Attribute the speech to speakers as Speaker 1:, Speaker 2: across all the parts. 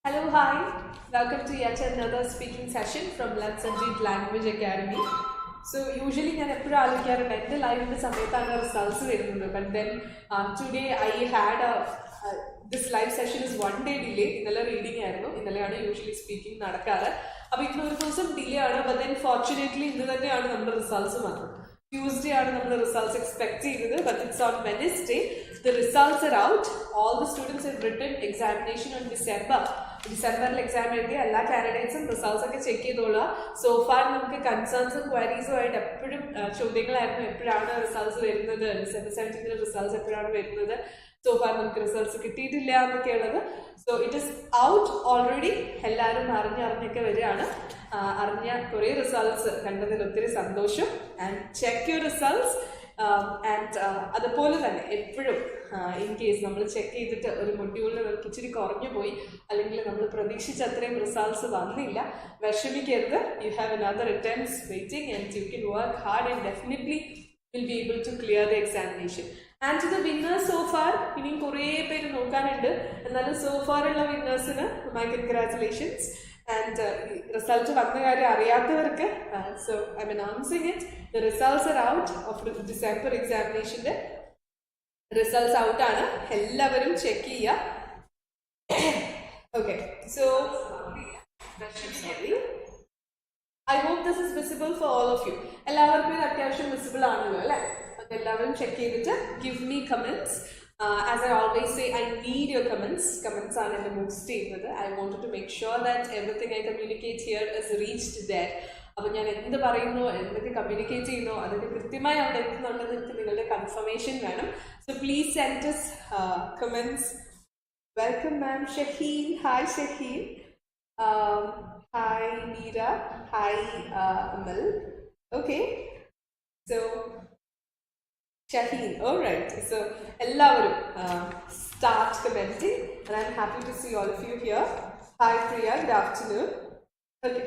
Speaker 1: Hello, hi. Welcome to yet another speaking session from Let's Read Language Academy. So usually ഞാൻ എപ്പോഴും ആലോചിക്കാറുണ്ട് എൻ്റെ ലൈവിൻ്റെ സമയത്താണ് results വരുന്നത്. But then today I had this live session is one day delay. ഇന്നലെ reading ആയിരുന്നു. ഇന്നലെയാണ് usually speaking നടക്കാറ്. അപ്പോൾ ഇന്നൊരു ദിവസം ഡിലേ ആണ്. But then fortunately ഇന്ന് തന്നെയാണ് നമ്മുടെ റിസൾട്ട്സ് വന്നത്. Tuesday are the results expected, but it's on Wednesday. The results are out. All the students have written examination on December. December exam എഴുതി എല്ലാ കാൻഡിഡേറ്റ്സും റിസൾട്ട്സ് ഒക്കെ ചെക്ക് ചെയ്തോളുക. സോ ഫാർ നമുക്ക് കൺസേൺസും ക്വയറീസും ആയിട്ട് എപ്പോഴും ചോദ്യങ്ങളായിരുന്നു. എപ്പോഴാണ് റിസൾട്ട്സ് വരുന്നത്, December 17 റിസൾട്ട്സ് എപ്പോഴാണ് വരുന്നത്, സോ ഫാർ നമുക്ക് റിസൾട്ട്സ് കിട്ടിയിട്ടില്ല എന്നൊക്കെയുള്ളത്. So it is out already. എല്ലാവരും അറിഞ്ഞൊക്കെ വരികയാണ്. അറിഞ്ഞ കുറേ റിസൾട്ട്സ് കണ്ടതിൽ ഒത്തിരി സന്തോഷം. And check your results. And അതുപോലെ തന്നെ എപ്പോഴും ഇൻ കേസ് നമ്മൾ ചെക്ക് ചെയ്തിട്ട് ഒരു മൊഡ്യൂളിൽ നമുക്ക് ഇച്ചിരി കുറഞ്ഞു പോയി, അല്ലെങ്കിൽ നമ്മൾ പ്രതീക്ഷിച്ച അത്രയും റിസൾട്ട്സ് വന്നില്ല, വിഷമിക്കരുത്. You have another attempts waiting and you can work hard and definitely will be able to clear the examination. And to the winners so far, ഇനിയും കുറേ പേര് നോക്കാനുണ്ട്. എന്നാലും so far ഉള്ള വിന്നേഴ്സിന് my congratulations. And റിസൾട്ട് വന്ന കാര്യം അറിയാത്തവർക്ക് so I'm announcing it. The results are out of December examination. Results out ആണ്. എല്ലാവരും ചെക്ക് ചെയ്യുക. Okay, so I hope this is visible for all of you. എല്ലാവർക്കും ഇത് അത്യാവശ്യം വിസിബിൾ ആണല്ലോ അല്ലേ? എല്ലാവരും ചെക്ക് ചെയ്തിട്ട് give me comments. As I always say, I need your comments. Comments are in the most ചെയ്യുന്നത്. I wanted to make sure that everything I communicate here is reached there. അപ്പോൾ ഞാൻ എന്ത് പറയുന്നു, എന്തൊക്കെ കമ്മ്യൂണിക്കേറ്റ് ചെയ്യുന്നു, അതൊക്കെ കൃത്യമായി അവിടെ എത്തുന്നുണ്ടെന്ന് എനിക്ക് നിങ്ങളുടെ കൺഫർമേഷൻ വേണം. So please send us comments. Welcome ma'am. Shaheen. Hi Shaheen. Hi Meera. Hi Amal. Okay. So Shaheen, all right. So എല്ലാവരും start commenting, and I'm happy to see all of you here. Hi Priya, good afternoon. Okay.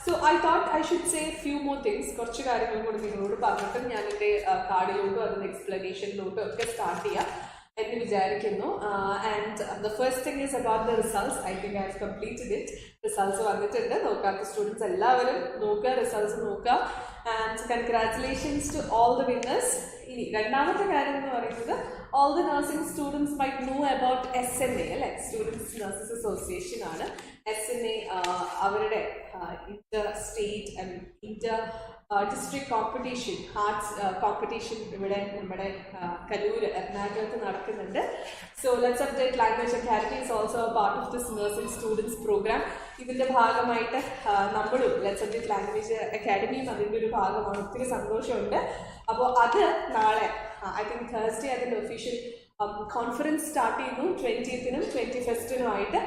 Speaker 1: So I thought I should say a few more things. കുറച്ച് കാര്യങ്ങൾ കൂടി നിങ്ങളോട് പറഞ്ഞിട്ട് ഞാൻ എൻ്റെ കാർഡിലോട്ടും അതിൻ്റെ എക്സ്പ്ലനേഷനിലോട്ടും ഒക്കെ സ്റ്റാർട്ട് ചെയ്യാം എന്ന് വിചാരിക്കുന്നു. And the first thing is about the results. I think I have completed it. Results വന്നിട്ടുണ്ട്. നോക്കാത്ത സ്റ്റുഡൻസ് എല്ലാവരും നോക്കുക, റിസൾട്ട്സ് നോക്കുക. And congratulations to all the winners. ഇനി രണ്ടാമത്തെ കാര്യം എന്ന് പറയുന്നത്, all the nursing students might know about SMA അല്ലെ, സ്റ്റുഡൻസ് നഴ്സസ് അസോസിയേഷൻ ആണ്. SMA അവരുടെ inter state and inter district competition, arts competition ഇവിടെ നമ്മുടെ കലൂര് എറണാകുളത്ത് നടക്കുന്നുണ്ട്. So let's update language academy is also a part of this nursing students programme. ഇതിൻ്റെ ഭാഗമായിട്ട് നമ്മളും ലെറ്റ്സ് അപ്ഡേറ്റ് ലാംഗ്വേജ് അക്കാഡമിയും അതിൻ്റെ ഒരു ഭാഗമാണ്. ഒത്തിരി സന്തോഷമുണ്ട്. അപ്പോൾ അത് നാളെ ഐ തിങ്ക് തേഴ്സ്ഡേ അതിൻ്റെ ഒഫീഷ്യൽ കോൺഫറൻസ് സ്റ്റാർട്ട് ചെയ്യുന്നു. 20th-നും 21st-നുമായിട്ട്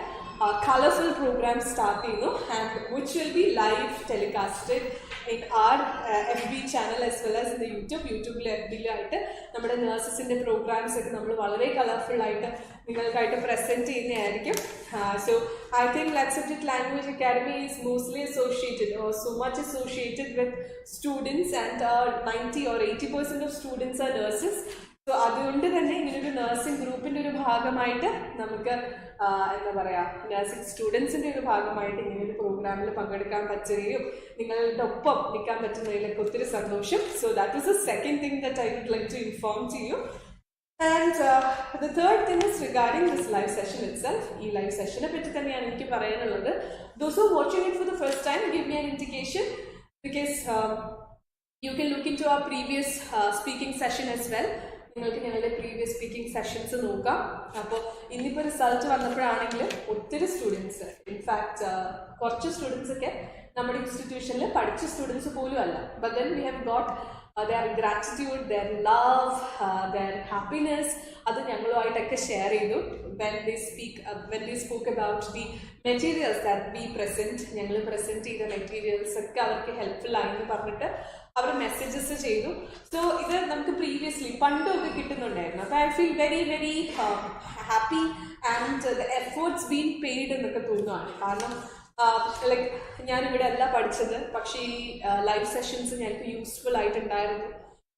Speaker 1: കളർഫുൾ പ്രോഗ്രാം സ്റ്റാർട്ട് ചെയ്യുന്നു. And which will be live telecasted in our FB channel as well as in the യൂട്യൂബിൽ FBയിലായിട്ട് നമ്മുടെ നഴ്സസിൻ്റെ പ്രോഗ്രാംസ് ഒക്കെ നമ്മൾ വളരെ കളർഫുള്ളായിട്ട് നിങ്ങൾക്കായിട്ട് പ്രസൻറ്റ് ചെയ്യുന്നതായിരിക്കും. So I think let's update language academy is mostly associated or so much associated with students and 90 or 80% of students are nurses. So അതുകൊണ്ട് തന്നെ ഇങ്ങനൊരു നഴ്സിംഗ് ഗ്രൂപ്പിൻ്റെ ഒരു ഭാഗമായിട്ട് നമുക്ക് എന്താ പറയുക, നഴ്സിംഗ് സ്റ്റുഡൻസിൻ്റെ ഒരു ഭാഗമായിട്ട് ഇങ്ങനൊരു പ്രോഗ്രാമിൽ പങ്കെടുക്കാൻ പറ്റുകയും നിങ്ങളുടെ ഒപ്പം നിൽക്കാൻ പറ്റുന്നതിലൊക്കെ ഒത്തിരി സന്തോഷം. So that is a second thing that I would like to inform to you. And the third thing is regarding this live session itself. ഈ ലൈവ് സെഷനെ പറ്റി തന്നെയാണ് എനിക്ക് പറയാനുള്ളത്. Those who watching it for the first time, give me an indication because you can look in to our previous speaking session as well. നിങ്ങൾക്ക് ഞങ്ങളുടെ previous speaking sessions നോക്കാം. അപ്പോൾ ഇന്നിപ്പോൾ റിസൾട്ട് വന്നപ്പോഴാണെങ്കിൽ ഒത്തിരി സ്റ്റുഡൻസ്, ഇൻഫാക്ട് കുറച്ച് സ്റ്റുഡൻസ് ഒക്കെ നമ്മുടെ ഇൻസ്റ്റിറ്റ്യൂഷനിൽ പഠിച്ച സ്റ്റുഡൻസ് പോലും അല്ല. But then we have got their gratitude, their love, their happiness. അത് ഞങ്ങളുമായിട്ടൊക്കെ ഷെയർ ചെയ്തു. when they spoke about the materials that we present, ഞങ്ങൾ പ്രസൻറ്റ് ചെയ്ത മെറ്റീരിയൽസ് ഒക്കെ അവർക്ക് ഹെൽപ്ഫുൾ ആയെന്ന് പറഞ്ഞിട്ട് അവർ മെസ്സേജസ് ചെയ്തു. സോ ഇത് നമുക്ക് പ്രീവിയസ്ലി പണ്ടൊക്കെ കിട്ടുന്നുണ്ടായിരുന്നു. അപ്പോൾ I feel very very happy and the efforts been paid എന്നൊക്കെ തോന്നുകയാണ്. കാരണം ലൈക്ക് ഞാനിവിടെ അല്ല പഠിച്ചത്, പക്ഷേ ഈ ലൈവ് സെഷൻസ് ഞങ്ങൾക്ക് യൂസ്ഫുൾ ആയിട്ടുണ്ടായിരുന്നു.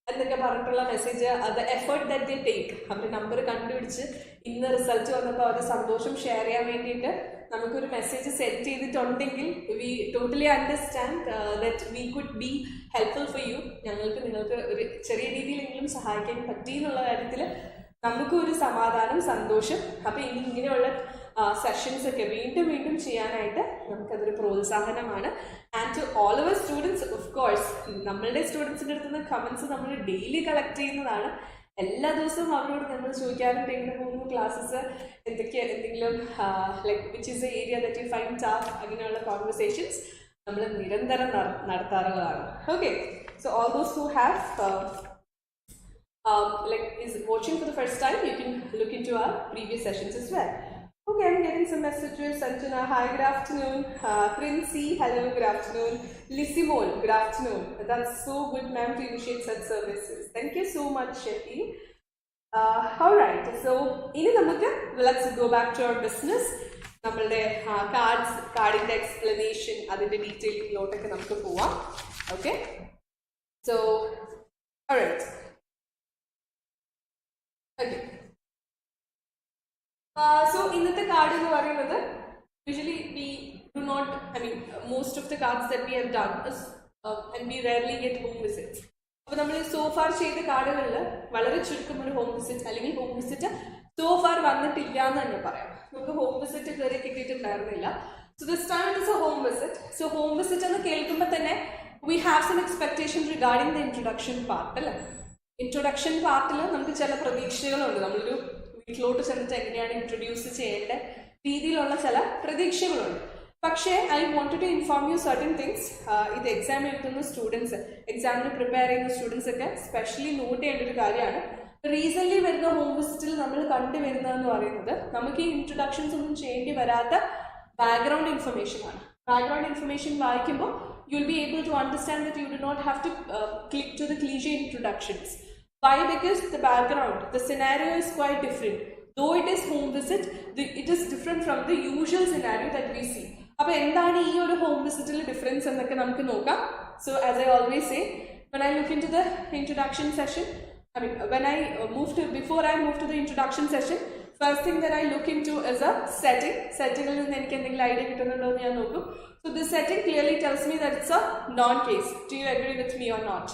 Speaker 1: എന്നൊക്കെ പറഞ്ഞിട്ടുള്ള മെസ്സേജ്, അത് എഫേർട്ട് ദാറ്റ് ദേ ടേക്ക്. അവർ നമ്പർ കണ്ടുപിടിച്ച് ഇന്ന് റിസൾട്ട് വന്നപ്പോൾ അവരുടെ സന്തോഷം ഷെയർ ചെയ്യാൻ വേണ്ടിയിട്ട് നമുക്കൊരു മെസ്സേജ് സെൻഡ് ചെയ്തിട്ടുണ്ടെങ്കിൽ we totally understand that we could be helpful for you. നിങ്ങൾക്ക് ഒരു ചെറിയ രീതിയിലെങ്കിലും സഹായിക്കാൻ പറ്റി എന്നുള്ള കാര്യത്തിൽ നമുക്കും ഒരു സമാധാനം, സന്തോഷം. അപ്പോൾ ഇനി ഇങ്ങനെയുള്ള സെഷൻസ് ഒക്കെ വീണ്ടും വീണ്ടും ചെയ്യാനായിട്ട് നമുക്കതൊരു പ്രോത്സാഹനമാണ്. And to all our students, of course നമ്മളുടെ സ്റ്റുഡൻസിൻ്റെ അടുത്ത് നിന്ന് കമൻസ് നമ്മൾ ഡെയിലി കളക്ട് ചെയ്യുന്നതാണ്. എല്ലാ ദിവസവും അവരോട് നമ്മൾ ചോദിക്കാറുണ്ട് എങ്ങനെ പോകുന്നു ക്ലാസ്സസ്, എന്തെങ്കിലും like which is a area that you find tough, അങ്ങനെയുള്ള കോൺവെർസേഷൻസ് നമ്മൾ നിരന്തരം നടത്താറുള്ളതാണ്. Okay, so all those who have like is watching for the first time, you can look into our previous sessions as well. Okay, I'm getting some messages. Sanjana, hi, good afternoon. Princey, hello, good afternoon. Lissimol, good afternoon. That's so good, ma'am, to initiate such services. Thank you so much, Shetty. All right, so let's go back to our business. നമ്മളുടെ കാർഡിൻ്റെ explanation, അതിൻ്റെ ഡീറ്റെയിലിങ്ങിലോട്ടൊക്കെ നമുക്ക് പോവാം. Okay, so alright. Okay. So ഇന്നത്തെ card എന്ന് പറയുന്നത് usually we do not, most of the cards that we have done is and we rarely get home visits. അപ്പോൾ നമ്മൾ സോ ഫാർ ചെയ്ത കാർഡുകളിൽ വളരെ ചുരുക്കം ഒരു ഹോം വിസിറ്റ് അല്ലെങ്കിൽ ഹോം വിസിറ്റ് സോ ഫാർ വന്നിട്ടില്ല എന്ന് തന്നെ പറയാം. നമുക്ക് ഹോം വിസിറ്റ് കയറി കിട്ടിയിട്ടുണ്ടായിരുന്നില്ല. So this time it is a home visit. So home visit എന്ന് കേൾക്കുമ്പോൾ തന്നെ we have some expectation regarding the introduction part അല്ലേ. ഇൻട്രൊഡക്ഷൻ പാർട്ടിൽ നമുക്ക് ചില പ്രതീക്ഷകളുണ്ട്. നമ്മളൊരു വീട്ടിലോട്ട് ചെന്നിട്ട് എങ്ങനെയാണ് ഇൻട്രൊഡ്യൂസ് ചെയ്യേണ്ട രീതിയിലുള്ള ചില പ്രതീക്ഷകളുണ്ട്. പക്ഷേ I want to inform you certain things. ഇത് എക്സാം എഴുതുന്ന സ്റ്റുഡൻസ്, എക്സാമിന് പ്രിപ്പയർ ചെയ്യുന്ന സ്റ്റുഡൻസ് ഒക്കെ സ്പെഷ്യലി നോട്ട് ചെയ്യേണ്ട ഒരു കാര്യമാണ്. റീസെൻ്റ്ലി വരുന്ന ഹോം വിസിറ്റിൽ നമ്മൾ കണ്ടുവരുന്നതെന്ന് പറയുന്നത് നമുക്ക് ഈ ഇൻട്രൊഡക്ഷൻസ് ഒന്നും ചെയ്യേണ്ടി വരാത്ത ബാക്ക്ഗ്രൗണ്ട് ഇൻഫർമേഷൻ ആണ്. ബാക്ക്ഗ്രൗണ്ട് ഇൻഫർമേഷൻ വായിക്കുമ്പോൾ you'll be able to understand that you do not have to click to the cliche introductions. Why? Because the background, the scenario is quite different. Though it is home visit, it is different from the usual scenario that we see. അപ്പോൾ എന്താണ് ഈ ഒരു home വിസിറ്റിൽ difference എന്നൊക്കെ നമുക്ക് നോക്കാം. So as I always say, when I look into the introduction session, before I move to the introduction session, first thing that I look into is a setting. Settingil നിന്ന് എനിക്ക് എന്തെങ്കിലും idea കിട്ടുന്നുണ്ടോ എന്ന് ഞാൻ നോക്കും. So this setting clearly tells me that it's a non-case. Do you agree with me or not?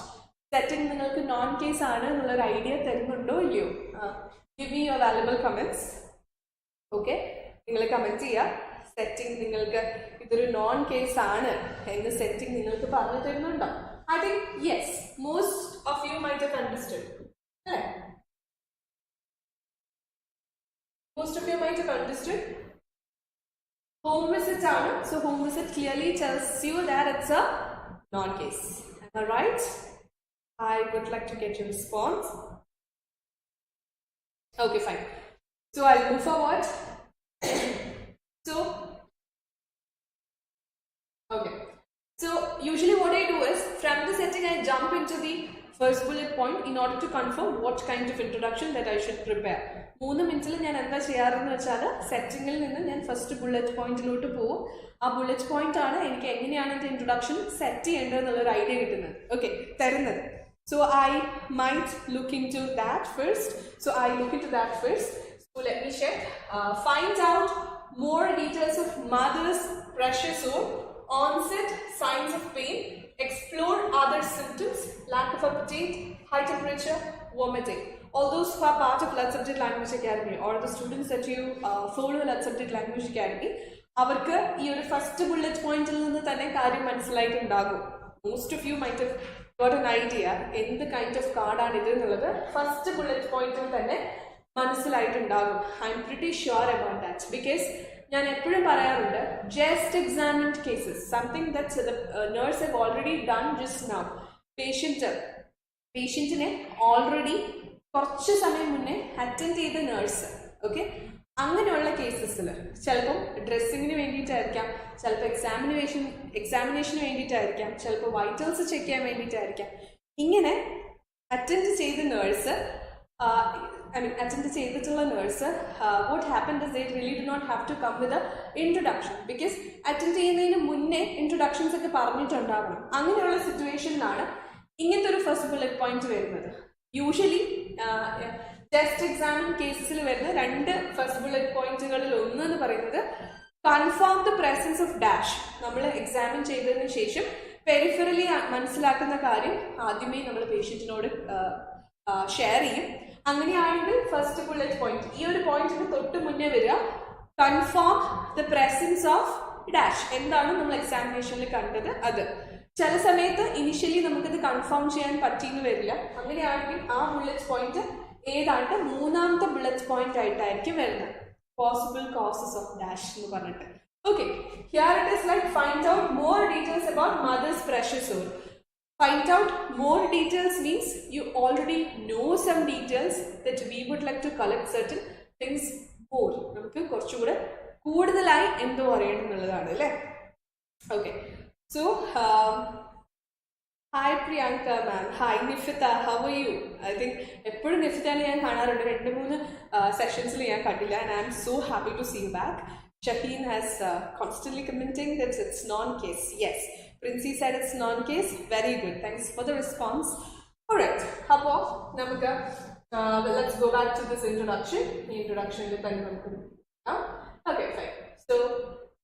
Speaker 1: Setting നിങ്ങൾക്ക് non-case ആണ് എന്നുള്ളൊരു ഐഡിയ തരുന്നുണ്ടോ ഇല്ലയോ? Give me your valuable comments. Okay, നിങ്ങൾ കമൻറ്റ് ചെയ്യുക. സെറ്റിംഗ് നിങ്ങൾക്ക് ഇതൊരു നോൺ കേസ് ആണ് എന്ന് സെറ്റിംഗ് നിങ്ങൾക്ക് പറഞ്ഞു തരുന്നുണ്ടോ? I think yes, most of you might have understood. Most of you might have understood. Home visit ആണ്. So home visit clearly tells you that it's a non-case. Am I right? I would like to get your response. Okay, fine. So I'll move forward. So usually what I do is from the setting I jump into the first bullet point in order to confirm what kind of introduction that I should prepare. 3 മിനിറ്റിൽ ഞാൻ എന്താ ചെയ്യാറെന്ന് വെച്ചാൽ സെറ്റിങ്ങിൽ നിന്ന് ഞാൻ first bullet പോയിന്റിലോട്ട് പോകും. ആ bullet point ആണ് എനിക്ക് എങ്ങനെയാണ് എൻ്റെ ഇൻട്രൊഡക്ഷൻ സെറ്റ് ചെയ്യേണ്ടതെന്നുള്ളൊരു ഐഡിയ കിട്ടുന്നത്. ഓക്കെ, തരുന്നത്. So I might look into that first. So let me check. Find out more details of mother's pressure sore, onset, signs of pain, explore other symptoms, lack of appetite, high temperature, vomiting. All those who are part of Let's Subject Language Academy or the students that you follow Let's Subject Language Academy, അവർക്ക് ഈ ഒരു first bullet പോയിന്റിൽ നിന്ന് തന്നെ കാര്യം മനസ്സിലായിട്ടുണ്ടാകും. Most of you might have got an idea എന്ത് kind of കാർഡാണ് ഇത് എന്നുള്ളത് ഫസ്റ്റ് ബുള്ളറ്റ് പോയിന്റിൽ തന്നെ മനസ്സിലായിട്ടുണ്ടാകും. I am pretty sure about that. Because ഞാൻ എപ്പോഴും പറയാറുണ്ട്, just examined cases, something that's the nurse have already done just now. പേഷ്യൻറ്റിനെ ഓൾറെഡി കുറച്ച് സമയം മുന്നേ അറ്റൻഡ് ചെയ്ത നേഴ്സ്. ഓക്കെ, അങ്ങനെയുള്ള കേസസിൽ ചിലപ്പം ഡ്രസ്സിങ്ങിന് വേണ്ടിയിട്ടായിരിക്കാം, ചിലപ്പോൾ എക്സാമിനേഷന് വേണ്ടിയിട്ടായിരിക്കാം, ചിലപ്പോൾ വൈറ്റൽസ് ചെക്ക് ചെയ്യാൻ വേണ്ടിയിട്ടായിരിക്കാം. ഇങ്ങനെ അറ്റൻഡ് ചെയ്ത നേഴ്സ് attend ചെയ്തിട്ടുള്ള nurse what happened is they really do not have to come with a introduction because attend ചെയ്യുന്നതിന് മുന്നേ ഇൻട്രൊഡക്ഷൻസ് ഒക്കെ പറഞ്ഞിട്ടുണ്ടാവണം. അങ്ങനെയുള്ള സിറ്റുവേഷനിലാണ് ഇങ്ങനത്തെ ഒരു ഫസ്റ്റ് ബുള്ളറ്റ് പോയിന്റ് വരുന്നത്. യൂഷ്വലി ടെസ്റ്റ് എക്സാം കേസിൽ വരുന്ന രണ്ട് ഫസ്റ്റ് ബുള്ളറ്റ് പോയിന്റുകളിൽ ഒന്ന് എന്ന് പറയുന്നത് confirm the presence of dash. നമ്മൾ എക്സാമിൻ ചെയ്തതിന് ശേഷം പെരിഫറലി മനസ്സിലാക്കുന്ന കാര്യം ആദ്യമേ നമ്മൾ പേഷ്യൻറ്റിനോട് ഷെയർ ചെയ്യും. അങ്ങനെയാണെങ്കിൽ ഫസ്റ്റ് ബുള്ളറ്റ് പോയിന്റ്, ഈ ഒരു പോയിന്റിന് തൊട്ട് മുന്നേ വരിക confirm the presence of dash. എന്താണ് നമ്മൾ എക്സാമിനേഷനിൽ കണ്ടത് അത്. ചില സമയത്ത് ഇനിഷ്യലി നമുക്കത് കൺഫേം ചെയ്യാൻ പറ്റിയെന്ന് വരില്ല. അങ്ങനെയാണെങ്കിൽ ആ ബുള്ളറ്റ് പോയിന്റ് ഏതാണ്ട് മൂന്നാമത്തെ ബുള്ളറ്റ് പോയിന്റ് ആയിട്ടായിരിക്കും വരുന്നത്. പോസിബിൾ കോസസ് ഓഫ് ഡാഷ് എന്ന് പറഞ്ഞിട്ട്. Okay, here it is like find out more details about mother's precious soul. Find out more details means you already know some details that we would like to collect certain things more. നമുക്ക് കുറച്ചുകൂടെ കൂടുതലായി എന്തോ അറിയണമെന്നുള്ളതാണ് അല്ലേ. Okay, so hi Priyanka ma'am, hi Nifitha, how are you? I think എപ്പോഴും നിഫിതനെ ഞാൻ കാണാറുണ്ട്, 2-3 സെഷൻസിൽ ഞാൻ കണ്ടില്ല. And I am so happy to see you back. Shaheen has constantly commenting that it's non-case. Yes, Princey said it's non-case. Very good. Thanks for the response. Alright, let's go back to this introduction. Okay, fine. So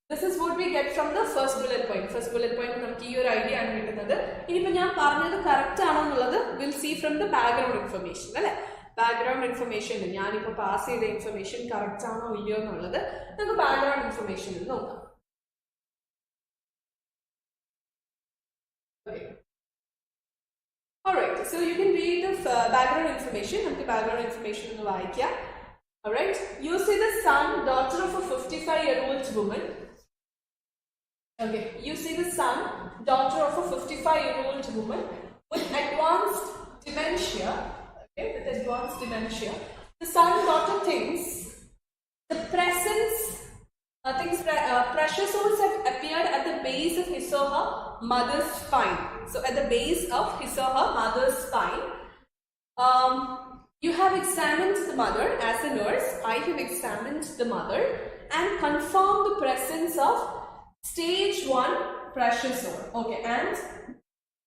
Speaker 1: this is what we get from the first bullet point. First bullet point namukku ee oru idea aanu kittunnathu. Inippo njan parnathu correct aano ennullathu we'll see from the background information alle. Background information, ഞാനിപ്പോൾ pass ചെയ്ത information correct ആണോ ഇല്ലയോ എന്നുള്ളത് നമുക്ക് background ഇൻഫർമേഷനിൽ നോക്കാം. Alright, so you can read the background information. നമുക്ക് background information ഒന്ന് വായിക്കാം. Alright, you see the son, daughter of a 55-year-old woman. Okay, you see the son, daughter of a 55-year-old woman with advanced dementia. Okay, with advanced dementia. The son daughter thinks the presence precious souls have appeared at the base of his or her mother's spine. So at the base of his or her mother's spine. You have examined the mother as a nurse. I have examined the mother and confirmed the presence of stage 1 precious soul. Okay, and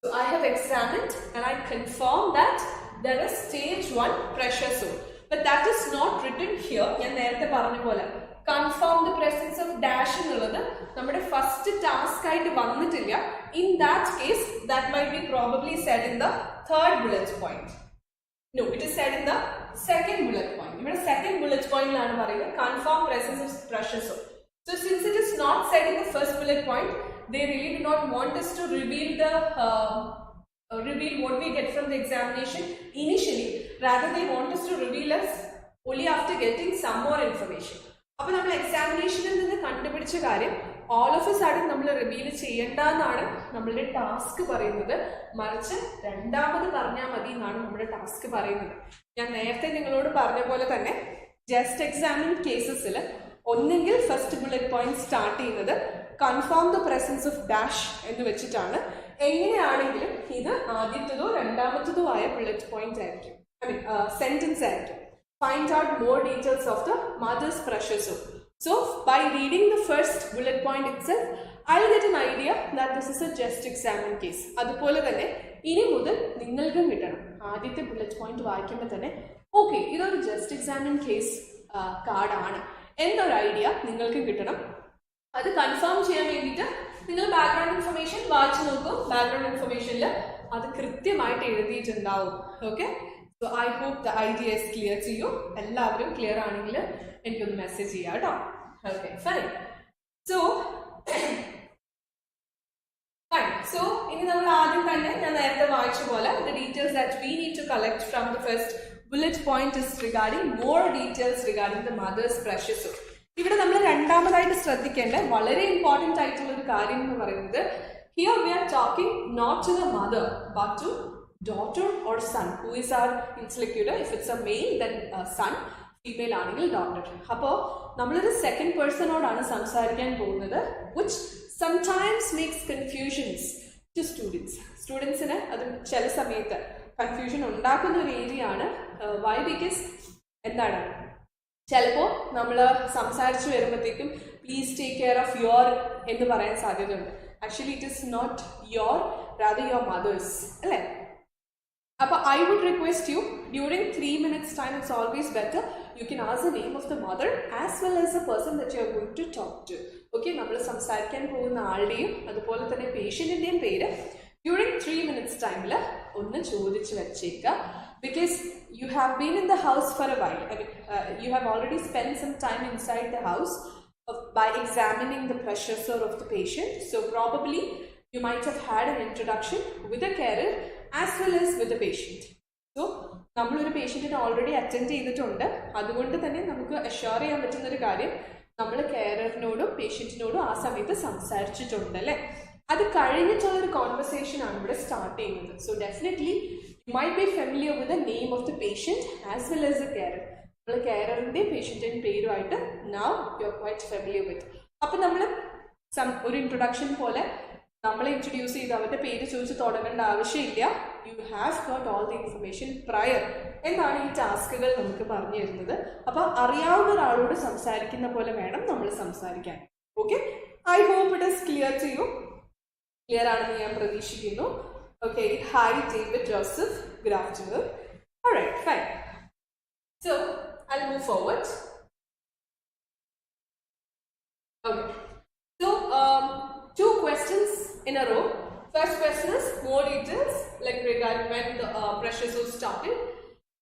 Speaker 1: so I have examined and I confirmed that there is stage 1 pressure soul, but that is not written here. ഞാൻ നേരത്തെ പറഞ്ഞ പോലെ confirm the presence of dash എന്നുള്ളത് നമ്മുടെ first task ആയിട്ട് വന്നിട്ടില്ല. In that case, that might be probably said in the third bullet point. No, it is said in the second bullet point. ഇവിടെ second bullet point ലാണ് പറയുന്നത് confirm presence of pressure soul. So since it is not said in the first bullet point, they really do not want us to reveal what we get from the examination initially. Rather they want us to reveal us only after getting some more information. അപ്പോൾ നമ്മൾ എക്സാമിനേഷനിൽ നിന്ന് കണ്ടുപിടിച്ച കാര്യം all of a sudden നമ്മൾ reveal ചെയ്യേണ്ടെന്നാണ് നമ്മളുടെ task പറയുന്നത്. മറിച്ച് രണ്ടാമത് പറഞ്ഞാൽ മതി എന്നാണ് നമ്മുടെ ടാസ്ക് പറയുന്നത്. ഞാൻ നേരത്തെ നിങ്ങളോട് പറഞ്ഞ പോലെ തന്നെ ജസ്റ്റ് എക്സാമിൻ കേസസിൽ ഒന്നെങ്കിൽ ഫസ്റ്റ് ബുള്ളറ്റ് പോയിന്റ് സ്റ്റാർട്ട് ചെയ്യുന്നത് confirm the presence of dash എന്ന് വെച്ചിട്ടാണ്. എങ്ങനെയാണെങ്കിലും ഇത് ആദ്യത്തതോ രണ്ടാമത്തതോ ആയ ബുള്ളറ്റ് പോയിന്റ് ആയിരിക്കും, ഐ മീൻ സെന്റൻസ് ആയിരിക്കും. Find out more details of the mother's precious soul. So by reading the first bullet point itself, I'll get an idea that this is a just examine case. അതുപോലെ തന്നെ ഇനി മുതൽ നിങ്ങൾക്കും കിട്ടണം ആദ്യത്തെ bullet point വായിക്കുമ്പോൾ തന്നെ ഓക്കെ ഇതൊരു ജസ്റ്റ് എക്സാമിൻ കേസ് കാർഡാണ് എന്നൊരു ഐഡിയ നിങ്ങൾക്കും കിട്ടണം. അത് കൺഫേം ചെയ്യാൻ വേണ്ടിയിട്ട് നിങ്ങൾ ബാക്ക്ഗ്രൗണ്ട് ഇൻഫർമേഷൻ വായിച്ചു നോക്കും. ബാക്ക്ഗ്രൗണ്ട് ഇൻഫർമേഷനിൽ അത് കൃത്യമായിട്ട് എഴുതിയിട്ടുണ്ടാവും. Okay, so I hope the idea is clear to you. എല്ലാവരും ക്ലിയർ ആണെങ്കിൽ എനിക്കൊന്ന് മെസ്സേജ് ചെയ്യാം കേട്ടോ. Okay, fine. സോ ഇനി നമ്മൾ ആദ്യം തന്നെ ഞാൻ നേരത്തെ വായിച്ച പോലെ the details that we need to collect from the first bullet point is regarding more details regarding the mother's precious soul. ഇവിടെ നമ്മൾ രണ്ടാമതായിട്ട് ശ്രദ്ധിക്കേണ്ട വളരെ ഇമ്പോർട്ടൻ്റ് ആയിട്ടുള്ള ഒരു കാര്യം എന്ന് പറയുന്നത് here we are talking not to the mother but to daughter or son. Who is our interlocutor? If it's a male then son, female ആണെങ്കിൽ daughter. അപ്പോൾ നമ്മളൊരു സെക്കൻഡ് പേഴ്സണോടാണ് സംസാരിക്കാൻ പോകുന്നത് which sometimes makes confusions to students. സ്റ്റുഡൻസിന് അത് ചില സമയത്ത് confusion ഉണ്ടാക്കുന്ന ഒരു ഏരിയ ആണ്. why? Because എന്താണ് ചിലപ്പോൾ നമ്മൾ സംസാരിച്ച് വരുമ്പോഴത്തേക്കും please take care of your എന്ന് പറയാൻ സാധ്യതയുണ്ട്. Actually it is not your, rather your mother's അല്ലേ. I would request you, during 3 minutes time, it's always better, you can ask the name of the mother as well as the person that you are going to talk to. Okay, നമ്മൾ സംസാരിക്കാൻ പോകുന്ന ആളുടെയും അതുപോലെ തന്നെ പേഷ്യന്റിന്റെയും പേര് during 3 minutes time ഒന്ന് ചോദിച്ചു വെച്ചേക്കുക. Because you have been in the house for a while. I mean, you have already spent some time inside the house by examining the pressure sore of the patient. So probably you might have had an introduction with a carer as well as with the patient. So നമ്മളൊരു പേഷ്യൻറ്റിനെ already attend ചെയ്തിട്ടുണ്ട്. അതുകൊണ്ട് തന്നെ നമുക്ക് assure ചെയ്യാൻ പറ്റുന്നൊരു കാര്യം, നമ്മൾ കെയറിനോടും പേഷ്യൻറ്റിനോടും ആ സമയത്ത് സംസാരിച്ചിട്ടുണ്ട് അല്ലേ. അത് കഴിഞ്ഞിട്ടുള്ളൊരു കോൺവെർസേഷൻ ആണ് ഇവിടെ സ്റ്റാർട്ട് ചെയ്യുന്നത്. So definitely you might be familiar with the name of the patient as well as the carer. നമ്മൾ കെയറിൻ്റെ പേഷ്യൻറ്റിൻ്റെ പേരുമായിട്ട് now you are quite familiar with. അപ്പം നമ്മൾ ഒരു ഇൻട്രൊഡക്ഷൻ പോലെ നമ്മളെ ഇൻട്രൊഡ്യൂസ് ചെയ്ത് അവരുടെ പേര് ചോദിച്ച് തുടങ്ങേണ്ട ആവശ്യമില്ല. You have got all the information prior എന്നാണ് ഈ ടാസ്കുകൾ നമുക്ക് പറഞ്ഞു തരുന്നത്. അപ്പോൾ അറിയാവുന്ന ഒരാളോട് സംസാരിക്കുന്ന പോലെ വേണം നമ്മൾ സംസാരിക്കാൻ. Okay, I hope it is clear to you. Clear ആണെന്ന് ഞാൻ പ്രതീക്ഷിക്കുന്നു. Okay, hi David Joseph, good afternoon. Alright, fine. So I will move forward. Okay, so 2 questions in a row. First question is more details like regarding when the pressure sore started,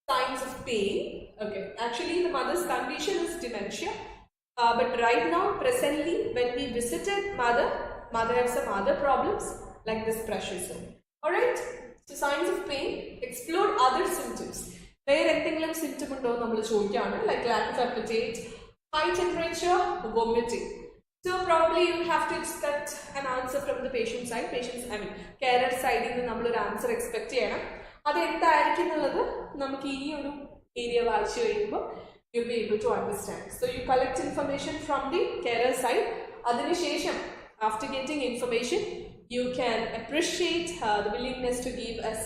Speaker 1: signs of pain. Okay, actually the mother's condition is dementia, but right now presently when we visited mother has some other problems like this pressure sore. Alright, so signs of pain, explore other symptoms. Where എന്തെങ്കിലും symptom ഉണ്ടോ നമ്മൾ ചോദിക്കുകയാണ്, like lack of appetite, high temperature, vomiting. So probably you have to expect an answer from the patient side. Carer side നിന്ന് നമ്മളൊരു answer expect ചെയ്യണം. അത് എന്തായിരിക്കും എന്നുള്ളത് നമുക്ക് ഈ ഒരു ഏരിയ വായിച്ചു കഴിയുമ്പോൾ you be able to understand. So you collect information from the care side. അതിനുശേഷം after getting information you can appreciate the willingness to give us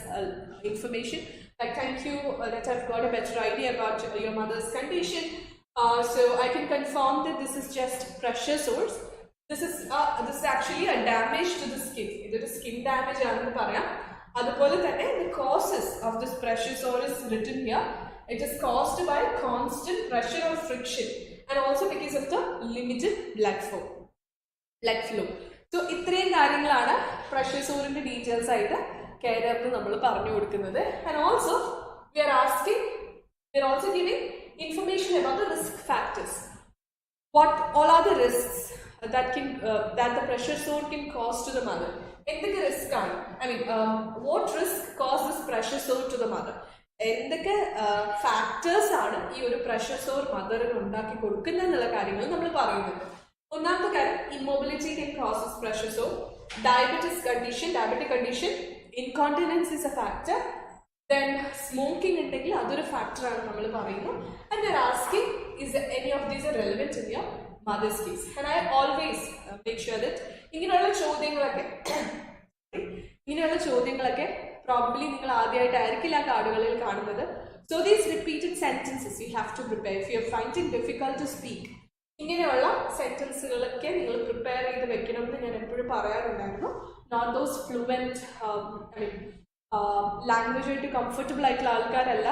Speaker 1: information. Like, thank you that I've got a better idea about your mother's condition. So I can confirm that this is just pressure sores. This is actually a damage to the skin. It is skin damage aannu parayam. Adupole thanne the causes of this pressure sore is written here. It is caused by constant pressure or friction and also because of the limited blood flow. So ഇത്രയും കാര്യങ്ങളാണ് pressure സോറിന്റെ details ആയിട്ട് കെയറിന് നമ്മൾ പറഞ്ഞു കൊടുക്കുന്നത്. And also we are also giving information about the risk factors. What all are the risks that the pressure sore can cause to the mother? എന്തൊക്കെ risk ആണ്, what risk causes pressure sore to the mother? എന്തൊക്കെ factors ആണ് ഈ ഒരു pressure സോർ മദറിന് ഉണ്ടാക്കി കൊടുക്കുന്നത് എന്നുള്ള കാര്യങ്ങൾ നമ്മൾ പറയുന്നുണ്ട്. ഒന്നാമത്തെ കാര്യം, immobility can cause pressure sore. Diabetic condition, incontinence is a factor. Then smoking ഉണ്ടെങ്കിൽ അതൊരു ഫാക്ടറാണ് നമ്മൾ പറയുന്നു. And they're asking, is any of these are relevant in your mother's case? And I always make sure that ഇങ്ങനെയുള്ള ചോദ്യങ്ങളൊക്കെ probably നിങ്ങൾ ആദ്യമായിട്ടായിരിക്കില്ല ആ കാർഡുകളിൽ കാണുന്നത്. So these repeated sentences you have to prepare. If you're finding difficult to speak, ഇങ്ങനെയുള്ള സെന്റൻസുകളൊക്കെ നിങ്ങൾ prepare ചെയ്ത് വെക്കണം എന്ന് ഞാൻ എപ്പോഴും പറയാറുണ്ടായിരുന്നു. നോട്ട് ദോസ് ഫ്ലുവൻറ്റ് ലാംഗ്വേജ് ആയിട്ട് കംഫർട്ടബിൾ ആയിട്ടുള്ള ആൾക്കാരല്ല,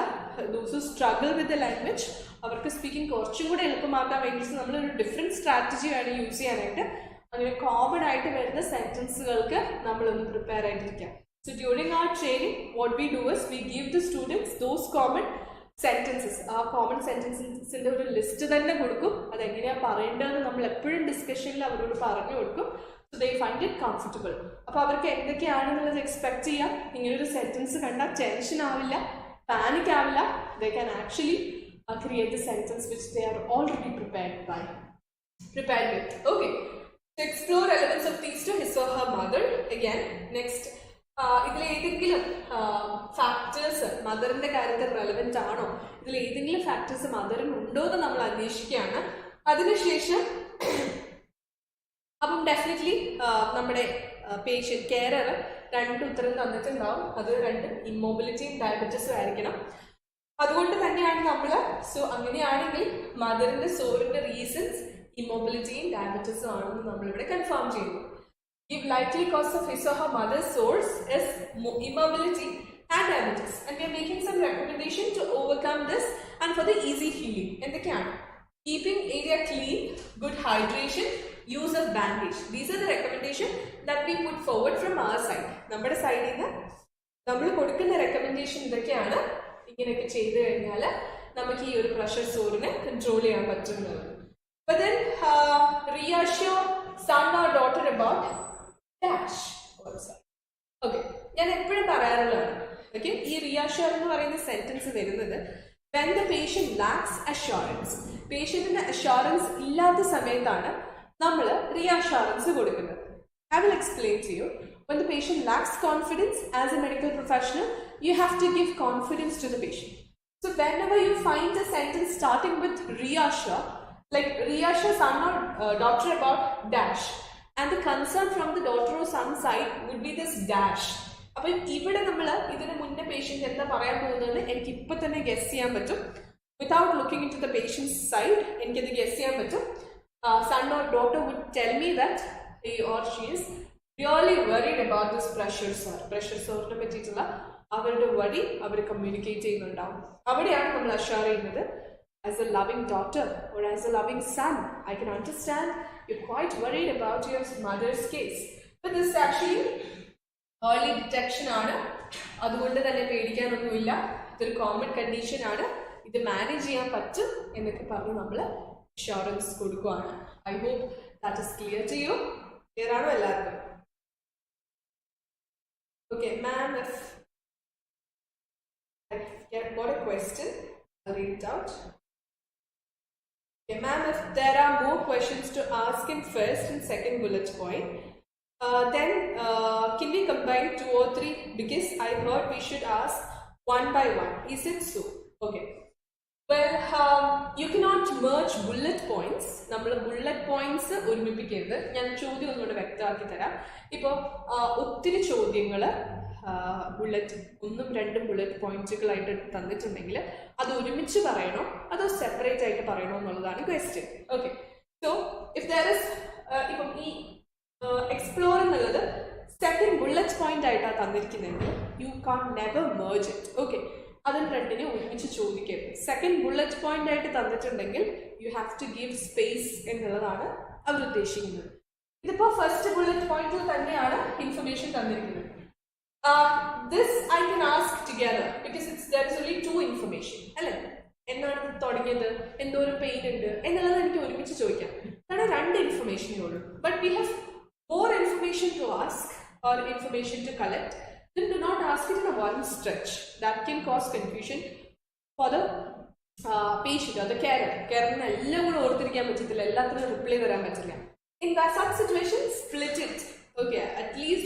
Speaker 1: those who struggle with the language. അവർക്ക് സ്പീക്കിംഗ് കുറച്ചും കൂടെ എളുപ്പമാക്കാൻ വേണ്ടിയിട്ട് നമ്മളൊരു ഡിഫറെൻറ്റ് സ്ട്രാറ്റജി വേണം യൂസ് ചെയ്യാനായിട്ട്. അങ്ങനെ കോമൺ ആയിട്ട് വരുന്ന സെന്റൻസുകൾക്ക് നമ്മളൊന്ന് പ്രിപ്പയർ ആയിട്ടിരിക്കാം. So during our training, what we do is we give the students those common sentences. ആ കോമൺ സെന്റൻസസിന്റെ ഒരു ലിസ്റ്റ് തന്നെ കൊടുക്കും. അതെങ്ങനെയാണ് പറയേണ്ടതെന്ന് നമ്മൾ എപ്പോഴും ഡിസ്കഷനിൽ അവരോട് പറഞ്ഞു കൊടുക്കും. So they find it comfortable. അപ്പോൾ അവർക്ക് എന്തൊക്കെയാണെന്നുള്ളത് എക്സ്പെക്ട് ചെയ്യാം. ഇങ്ങനൊരു സെന്റൻസ് കണ്ടാൽ ടെൻഷൻ ആവില്ല, പാനിക് ആവില്ല. They can actually create a sentence which they are already prepared with. Okay, so explore relevance of these to his or her mother. Again, next, ഇതിൽ ഏതെങ്കിലും factors മദറിന്റെ കാര്യത്തിൽ റെലവെന്റ് ആണോ, ഇതിൽ ഏതെങ്കിലും ഫാക്ടേഴ്സ് മദറിന് ഉണ്ടോ എന്ന് നമ്മൾ അന്വേഷിക്കുകയാണ്. അതിനുശേഷം അപ്പം ഡെഫിനറ്റ്ലി നമ്മുടെ പേഷ്യന്റ് കെയറർ 2 ഉത്തരം തന്നിട്ടുണ്ടാവും. അത് 2 ഇമ്മൊബിലിറ്റിയും ഡയബറ്റിസും ആയിരിക്കണം. അതുകൊണ്ട് തന്നെയാണ് നമ്മൾ, സോ അങ്ങനെയാണെങ്കിൽ മദറിന്റെ സോറിന്റെ റീസൺസ് ഇമ്മൊബിലിറ്റിയും ഡയബറ്റിസും ആണെന്ന് നമ്മളിവിടെ കൺഫേം ചെയ്യുന്നു. If likely cause of his or her mother's sores is immobility, and diabetes, and we are making some recommendation to overcome this and for the easy healing. എന്തൊക്കെയാണ്? Keeping area clean, good hydration, use of bandage. These are the recommendation that we put forward from our side. നമ്മുടെ സൈഡിൽ നിന്ന് നമ്മൾ കൊടുക്കുന്ന recommendation ഇതൊക്കെയാണ്. ഇങ്ങനെയൊക്കെ ചെയ്തു കഴിഞ്ഞാൽ നമുക്ക് ഈ ഒരു പ്രഷർ സോറിനെ കൺട്രോൾ ചെയ്യാൻ പറ്റുന്നത്. But then reassure son or daughter about dash also. Okay, ഞാൻ എപ്പോഴും പറയാറുള്ളതാണ്. ഓക്കെ, ഈ reassure എന്ന് പറയുന്ന സെന്റൻസ് വരുന്നത് when the patient lacks assurance. പേഷ്യന്റിന് അഷുറൻസ് ഇല്ലാത്ത സമയത്താണ് നമ്മൾ reassurance കൊടുക്കുന്നത്. I will explain to you. When the patient lacks confidence as a medical professional, you have to give confidence to the patient. So whenever you find a sentence starting with reassure, like reassure son or daughter about dash, and the concern from the daughter or son side would be this dash. അപ്പോൾ ഇവിടെ നമ്മൾ ഇതിന് മുന്നേ patient എന്താ പറയാൻ പോകുന്നത് എനിക്ക് ഇപ്പം തന്നെ ഗസ് ചെയ്യാൻ പറ്റും. Without looking in to the patients side എനിക്കത് ഗസ് ചെയ്യാൻ പറ്റും. son or daughter would tell me that he or she is really worried about this pressure sore. Pressure sore പറ്റിയിട്ടുള്ള അവരുടെ വഴി അവർ കമ്മ്യൂണിക്കേറ്റ് ചെയ്യുന്നുണ്ടാവും. അവിടെയാണ് നമ്മൾ അഷ്യൂർ ചെയ്യുന്നത്. As a loving daughter or as a loving son, I can understand you're quite worried about your mother's case. But this is actually early detection ആണ്. അതുകൊണ്ട് തന്നെ പേടിക്കാനൊന്നുമില്ല. ഇതൊരു കോമൺ കണ്ടീഷൻ ആണ്. ഇത് മാനേജ് ചെയ്യാൻ പറ്റും എന്നൊക്കെ പറഞ്ഞ് നമ്മൾ അഷ്യൂറൻസ് കൊടുക്കുകയാണ്. I hope that is clear to you. Clear ആണോ എല്ലാവർക്കും? Okay, ma'am, if I've got a question, I'll read it out. Okay, ma'am, if there are more questions to ask in first and second bullet point, then can we combine 2 or 3? Because I heard we should ask one by one. Is it so? Okay. Well, you cannot merge bullet points. നമ്മൾ bullet points ഒരുമിപ്പിക്കരുത്. ഞാൻ ചോദ്യം ഒന്നുകൂടെ വ്യക്തമാക്കി തരാം. ഇപ്പോൾ ഒത്തിരി ചോദ്യങ്ങൾ bullet 1ഉം 2ഉം bullet പോയിന്റുകളായിട്ട് തന്നിട്ടുണ്ടെങ്കിൽ അത് ഒരുമിച്ച് പറയണോ അതോ സെപ്പറേറ്റ് ആയിട്ട് പറയണോ എന്നുള്ളതാണ് question. Okay, so if there is ഇപ്പം ഈ എക്സ്പ്ലോർ എന്നുള്ളത് സെക്കൻഡ് ബുള്ളറ്റ് പോയിന്റ് ആയിട്ടാണ് തന്നിരിക്കുന്നതെങ്കിൽ you can never merge it. Okay, അതിന് രണ്ടിനെ ഒരുമിച്ച് ചോദിക്കരുത്. സെക്കൻഡ് ബുള്ളറ്റ് പോയിന്റ് ആയിട്ട് തന്നിട്ടുണ്ടെങ്കിൽ you have to give space എന്നുള്ളതാണ് അവർ ഉദ്ദേശിക്കുന്നത്. ഇതിപ്പോൾ ഫസ്റ്റ് ബുള്ളറ്റ് പോയിന്റിൽ തന്നെയാണ് ഇൻഫർമേഷൻ തന്നിരിക്കുന്നത്. This I can ask together because there is only 2 information. അല്ലേ, എന്നാണ് തുടങ്ങിയത്, എന്തോ ഒരു പെയിൻ ഉണ്ട് എന്നുള്ളത് എനിക്ക് ഒരുമിച്ച് ചോദിക്കാം. കാരണം 2 ഇൻഫർമേഷനേ ഉള്ളൂ. But we have more information to ask or information to collect. Then do not ask it in a one stretch. That can cause confusion for the patient or the carer. Carer എല്ലാം കൂടെ ഓർത്തിരിക്കാൻ പറ്റത്തില്ല, എല്ലാത്തിനും reply തരാൻ പറ്റില്ല. In that such situation, split it. Okay, at least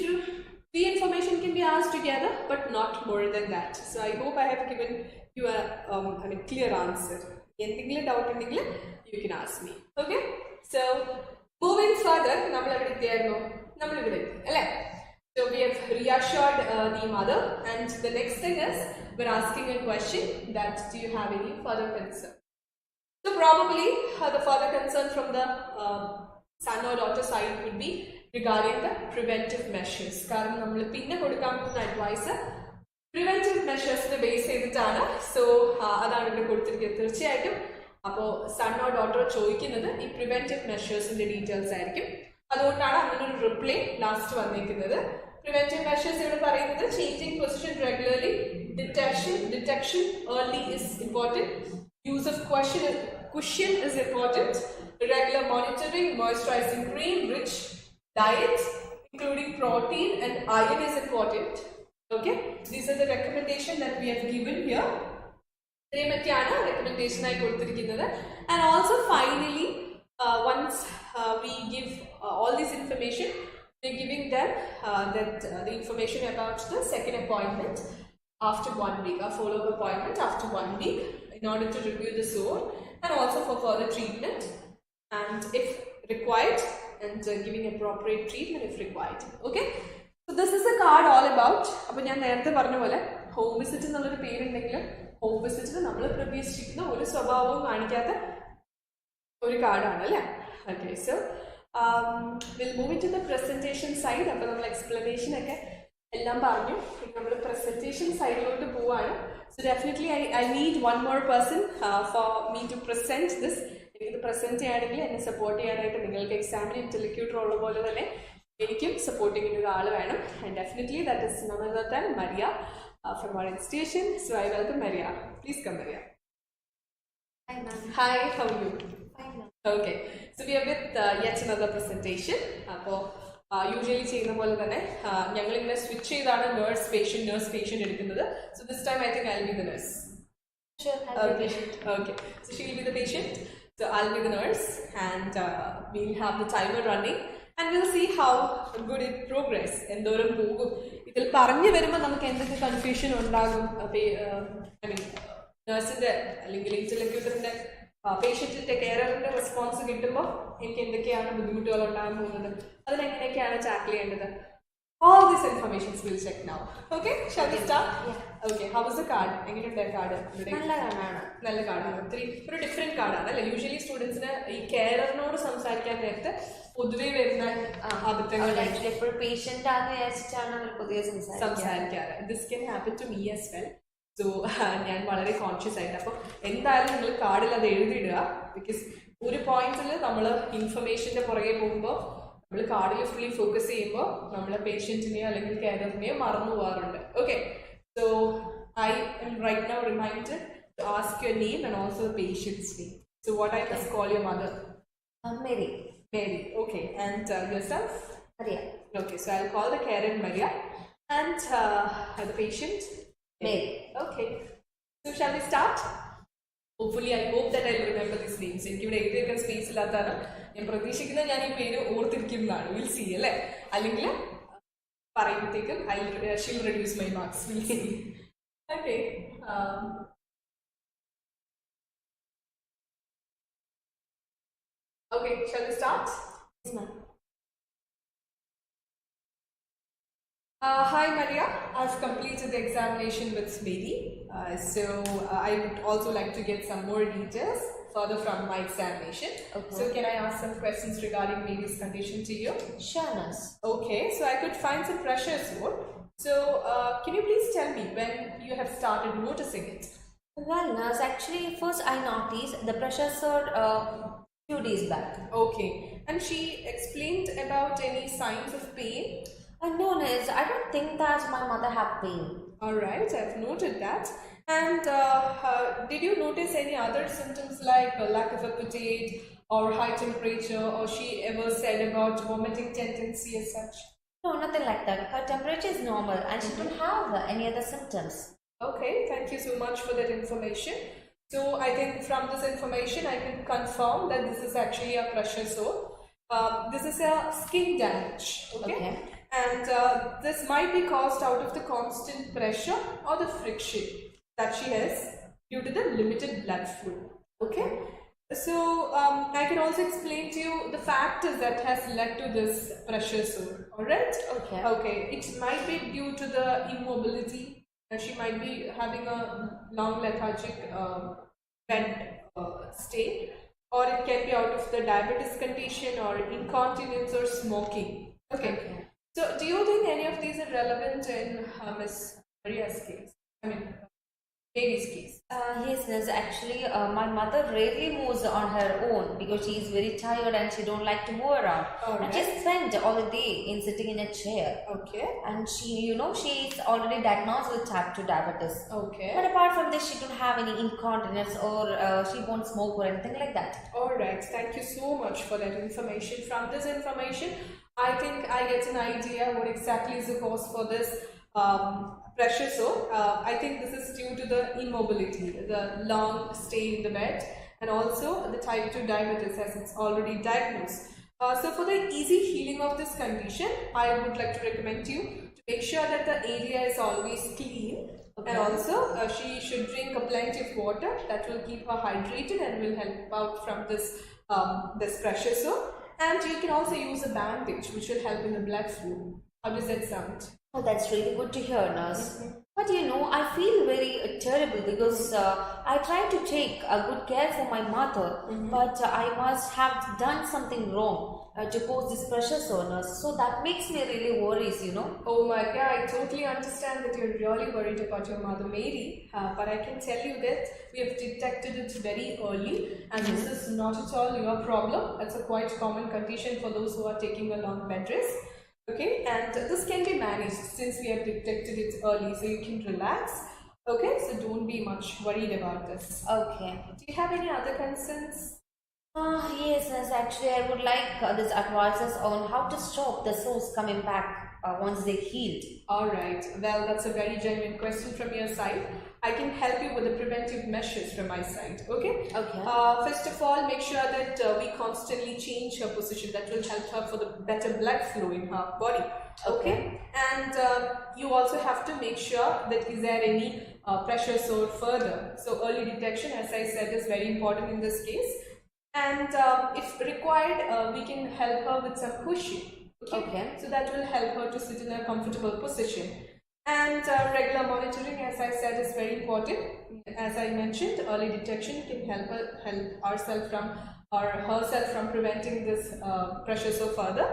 Speaker 1: 3 information can be asked together, but not more than that. So I hope I have given you a clear answer. എന്തെങ്കിലും doubt ഉണ്ടെങ്കിൽ you can ask me. Okay, so moving further, നമ്മൾ എവിടെ എത്തിയായിരുന്നു? നമ്മൾ ഇവിടെ എത്തി അല്ലേ? So we have reassured the mother, and the next thing is we're asking a question that do you have any further concern? So probably the further concern from the son or daughter side would be regarding the preventive measures. കാരണം നമ്മൾ പിന്നെ കൊടുക്കാൻ പോകുന്ന advice preventive മെഷേഴ്സിനെ base ചെയ്തിട്ടാണ്. So അതാണ് ഇവിടെ കൊടുത്തിരിക്കുന്നത് തീർച്ചയായിട്ടും. അപ്പോൾ സൺ ഓർ ഡോട്ടർ ചോദിക്കുന്നത് ഈ പ്രിവെന്റീവ് മെഷേഴ്സിന്റെ ഡീറ്റെയിൽസ് ആയിരിക്കും. അതുകൊണ്ടാണ് അങ്ങനെ ഒരു റിപ്ലൈ ലാസ്റ്റ് വന്നിരിക്കുന്നത്. പ്രിവെന്റീവ് മെഷേഴ്സ് ഇവിടെ പറയുന്നത് changing position regularly, detection early is important, use of cushion is important, regular monitoring, moisturizing cream, rich diet including protein and iron is important. Okay, these are the recommendation that we have given here. ഇത്രയുമൊക്കെയാണ് recommendation ആയി കൊടുത്തിരിക്കുന്നത്. And also finally once we give all this information, we're giving them the information about the second appointment after 1 week, a follow-up appointment after 1 week in order to review the sore and also for further treatment and if required and giving appropriate treatment if required. Okay, so this is a card all about. അപ്പോൾ ഞാൻ നേരത്തെ പറഞ്ഞ പോലെ home visit എന്നുള്ളൊരു പേരുണ്ടെങ്കിൽ home വിസിറ്റിൽ നമ്മൾ പ്രതീക്ഷിക്കുന്ന ഒരു സ്വഭാവവും കാണിക്കാത്ത ഒരു കാർഡാണ് അല്ലേ? Okay, so will move to the presentation side. അപ്പോൾ നമ്മൾ എക്സ്പ്ലനേഷൻ ഒക്കെ എല്ലാം പറഞ്ഞു. നമ്മൾ പ്രസന്റേഷൻ സൈഡിലോട്ട് പോവാണ്. So definitely I need one more person for me to present this. എനിക്കിത് പ്രസന്റ് ചെയ്യുകയാണെങ്കിൽ എന്നെ സപ്പോർട്ട് ചെയ്യാനായിട്ട് നിങ്ങൾക്ക് എക്സാമിന് ഇന്റർലിക്യൂട്ടർ ഉള്ള പോലെ തന്നെ എനിക്കും സപ്പോർട്ടിങ്ങിന് ഒരാൾ വേണം. And definitely that is none other than Maria from our institution. So I welcome Maria. Please come Maria. Hi, how are you?
Speaker 2: Fine, ma'am.
Speaker 1: Okay, so we are with yet another presentation. അപ്പോൾ usually ചെയ്യുന്ന പോലെ തന്നെ ഞങ്ങളിങ്ങനെ switch ചെയ്താണ് nurse patient എടുക്കുന്നത്. So this time I think I will be the nurse.
Speaker 2: Sure, I'll be patient.
Speaker 1: Okay, so she will be the patient, so I'll be the nurse, and we'll have the timer running and we'll see how good it progress. എന്തോരം പോകും ഇതിൽ പറഞ്ഞു വരുമ്പോൾ നമുക്ക് എന്തൊക്കെ confusion ഉണ്ടാകും. I mean നഴ്സിൻ്റെ അല്ലെങ്കിൽ ഇന്റർലിക്യൂട്ടറിൻ്റെ പേഷ്യൻറ്റിൻ്റെ കെയറിൻ്റെ response കിട്ടുമ്പോൾ എനിക്ക് എന്തൊക്കെയാണ് ബുദ്ധിമുട്ടുകൾ ഉണ്ടാകാൻ പോകുന്നത്, അതിനെങ്ങനെയൊക്കെയാണ് ടാക്കിൾ ചെയ്യേണ്ടത്. All these informations we'll check now. Okay, shall we start?
Speaker 2: Yeah.
Speaker 1: Okay, how was the card? എങ്ങനെയുണ്ട് കാർഡ്? നല്ല കാർഡാണ്. ഒത്തിരി ഒരു ഡിഫറെൻറ്റ് കാർഡാണ് അല്ലേ. യൂഷ്വലി സ്റ്റുഡൻസിന് ഈ കെയറിനോട് സംസാരിക്കാൻ നേരത്തെ പൊതുവെ വരുന്ന അബദ്ധങ്ങൾ
Speaker 2: എപ്പോഴും പേഷ്യൻ്റ് ആണെന്ന് വിചാരിച്ചിട്ടാണ് അവർ പൊതുവെ
Speaker 1: സംസാരിക്കാറ്. This can happen to me as well. So ഞാൻ വളരെ കോൺഷ്യസ് ആയിട്ട് അപ്പോൾ എന്തായാലും നിങ്ങൾ കാർഡിൽ അത് എഴുതിയിടുക. ബിക്കോസ് ഒരു പോയിന്റിൽ നമ്മൾ ഇൻഫർമേഷൻ്റെ പുറകെ പോകുമ്പോൾ നമ്മൾ കാർഡിൽ ഫുള്ളി ഫോക്കസ് ചെയ്യുമ്പോൾ നമ്മൾ പേഷ്യൻറ്റിനെയോ അല്ലെങ്കിൽ കെയറിനെയോ മറന്നു പോകാറുണ്ട്. Okay, so I'm right now reminded to ask your name and also the patients name. So what I must call your mother?
Speaker 2: Mary.
Speaker 1: Okay, and yourself?
Speaker 2: Maria.
Speaker 1: Okay, so I'll call the carer Maria and the patient
Speaker 2: Mary.
Speaker 1: Okay, so shall we start? Hopefully I hope that I'll remember these names. എനിക്കിവിടെ എഴുതിയേക്കാൻ space ഇല്ലാത്തതാണ്. ഞാൻ പ്രതീക്ഷിക്കുന്നത് ഞാൻ ഈ പേര് ഓർത്തിരിക്കുന്നതാണ്. Will see അല്ലേ, അല്ലെങ്കിൽ പറയുമ്പോഴത്തേക്കും she'll reduce my marks. Will see. Okay, okay, shall we start?
Speaker 2: Yes, ma'am.
Speaker 1: Hi Maria, I've completed the examination with Mary. So I would also like to get some more details further from my examination.
Speaker 2: Okay.
Speaker 1: So can I ask some questions regarding Mary's condition to you?
Speaker 2: Sure, nurse.
Speaker 1: Okay, so I could find some pressure sore. So can you please tell me when you have started noticing it?
Speaker 2: Well, nurse, actually first I noticed the pressure sore few days back.
Speaker 1: Okay, and she explained about any signs of pain?
Speaker 2: No, nurse, I don't think that my mother have pain.
Speaker 1: Alright, I've noted that. And did you notice any other symptoms like lack of appetite or high temperature, or she ever said about vomiting tendency as such?
Speaker 2: No, nothing like that. Her temperature is normal and she don't have any other symptoms.
Speaker 1: Okay, thank you so much for that information. So I think from this information I can confirm that this is actually a pressure sore. This is a skin damage. Okay. And this might be caused out of the constant pressure or the friction that she has due to the limited blood flow. Okay, so I can also explain to you the factors that has led to this pressure sore. All right. Okay, it might be due to the immobility. She might be having a long lethargic bed state, or it can be out of the diabetes condition or incontinence or smoking. Okay. So, do you think any of these are relevant in Miss Maria's case? I mean, Mary's case?
Speaker 2: Yes, nurse. Actually, my mother rarely moves on her own because she is very tired and she don't like to move around.
Speaker 1: Alright.
Speaker 2: And she spent all the day in sitting in a chair.
Speaker 1: Okay.
Speaker 2: And she, she is already diagnosed with type 2 diabetes.
Speaker 1: Okay.
Speaker 2: But apart from this, she don't have any incontinence or she won't smoke or anything like that.
Speaker 1: Alright. Thank you so much for that information. From this information, I think I get an idea what exactly is the cause for this pressure sore. I think this is due to the immobility, the long stay in the bed, and also the type 2 diabetes as it's already diagnosed. So for the easy healing of this condition, I would like to recommend you to make sure that the area is always clean. Okay. And also she should drink plenty of water. That will keep her hydrated and will help out from this pressure sore. And you can also use a bandage which will help in the blood flow. How does that sound?
Speaker 2: Oh, that's really good to hear, nurse. But I feel very terrible because I try to take a good care for my mother, but I must have done something wrong to cause this pressure on us. So that makes me really worries.
Speaker 1: Oh my God, I totally understand that you're really worried about your mother, Mary. But I can tell you that we have detected it very early, and this is not at all your problem. It's a quite common condition for those who are taking a long bed rest. Okay, and this can be managed since we have detected it early, so you can relax. Okay, so don't be much worried about this.
Speaker 2: Okay.
Speaker 1: Do you have any other concerns?
Speaker 2: Yes, actually, I would like this advices on how to stop the sores coming back once they healed.
Speaker 1: Alright, well, that's a very genuine question from your side. I can help you with the preventive measures from my side, okay?
Speaker 2: Okay.
Speaker 1: First of all, make sure that we constantly change her position. That will help her for the better blood flow in her body, okay? And you also have to make sure that is there any pressure sore further. So early detection, as I said, is very important in this case. And if required, we can help her with some pushing. Okay. So that will help her to sit in a comfortable position. And regular monitoring, as I said, is very important. As I mentioned, early detection can help ourselves from or herself from preventing this pressure so further.